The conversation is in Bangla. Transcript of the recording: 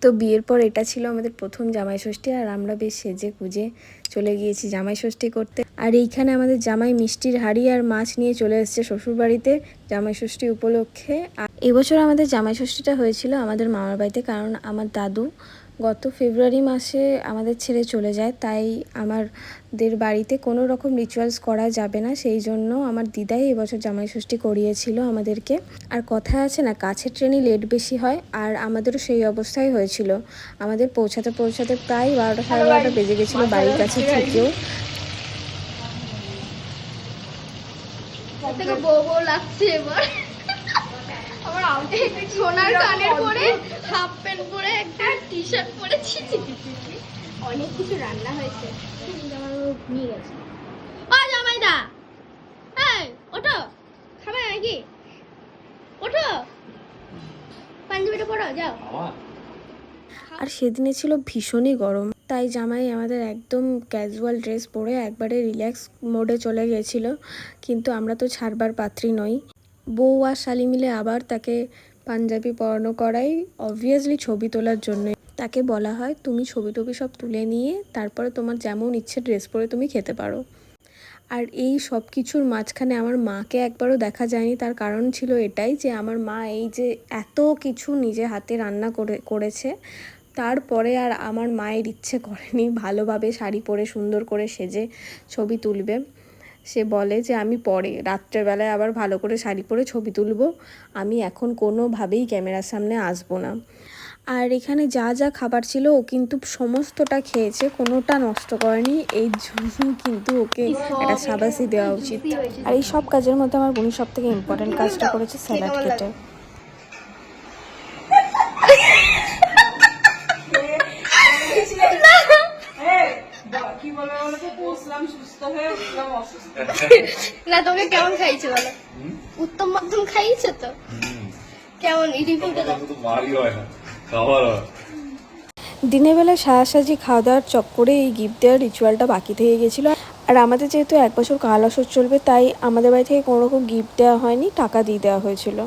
তো বিয়ের পর এটা ছিল আমাদের প্রথম জামাই ষষ্ঠী, আর আমরা বেশ সেজে গুজে চলে গিয়েছি জামাই ষষ্ঠী করতে। আর এইখানে আমাদের জামাই মিষ্টির হাঁড়ি আর মাছ নিয়ে চলে এসেছে শ্বশুরবাড়িতে জামাই ষষ্ঠী উপলক্ষে। আর এবছর আমাদের জামাই ষষ্ঠীটা হয়েছিল আমাদের মামার বাড়িতে, কারণ আমার দাদু গত ফেব্রুয়ারি মাসে আমাদের ছেড়ে চলে যায়, তাই আমাদের বাড়িতে কোনো রকম রিচুয়ালস করা যাবে না, সেই জন্য আমার দিদাই এবছর জামাই ষষ্ঠী করিয়েছিল আমাদেরকে। আর কথা আছে না, কাছের ট্রেনই লেট বেশি হয়, আর আমাদেরও সেই অবস্থাই হয়েছিল। আমাদের পৌঁছাতে পৌঁছাতে প্রায় 12টা সাড়ে 12টা বেজে গেছিলো বাড়ির কাছে থেকেও। লাগছে এবার আমার সোনার কানের পরে হাফ প্যান্ট পরে একটা টি শার্ট পরেছি, অনেক কিছু রান্না হয়েছে। আমার ঘুমিয়ে গেছে। জামাইদা ওঠো, খাবে নাকি? ওঠো, পাঞ্জাবিটা পরো, যাও। আর সেদিনে ছিল ভীষণই গরম, তাই জামাই আমাদের একদম ক্যাজুয়াল ড্রেস পরে একবারে রিল্যাক্স মোডে চলে গেছিলো। কিন্তু আমরা তো ছাড়বার পাত্রী নই, বউ আর শালি মিলে আবার তাকে পাঞ্জাবি পরানো করাই অবভিয়াসলি ছবি তোলার জন্য। তাকে বলা হয় তুমি ছবি টবি সব তুলে নিয়ে তারপরে তোমার যেমন ইচ্ছে ড্রেস পরে তুমি খেতে পারো। আর এই সব কিছুর মাঝখানে আমার মাকে একবারও দেখা যায়নি, তার কারণ ছিল এটাই যে আমার মা এই যে এত কিছু নিজে হাতে রান্না করেছে, তারপরে আর আমার মায়ের ইচ্ছে করেনি ভালোভাবে শাড়ি পরে সুন্দর করে সেজে ছবি তুলবে। সে বলে যে আমি পরে রাত্রেবেলায় আবার ভালো করে শাড়ি পরে ছবি তুলবো, আমি এখন কোনোভাবেই ক্যামেরার সামনে আসবো না। আর এখানে যা যা খাবার ছিল ও কিন্তু সমস্তটা খেয়েছে, কোনোটা নষ্ট করেনি, এই জন্য কিন্তু ওকে একটা শাবাশি দেওয়া উচিত। আর এই সব কাজের মধ্যে আমার বোন সব থেকে ইম্পর্টেন্ট কাজটা করেছে স্যালাড কেটে। না তোকে কেমন খাইছে বলো? উত্তম মধ্যম খাইছে তো? কেমন দিনের বেলা সাজাসাজি খাওয়া দাওয়ার চক্করে এই গিফট দেওয়ার রিচুয়ালটা বাকি থেকে গেছিলো। আর আমাদের যেহেতু 1 বছর কাল আসর চলবে, তাই আমাদের বাড়ি থেকে কোনো রকম গিফট দেওয়া হয়নি, টাকা দিয়ে দেওয়া হয়েছিল।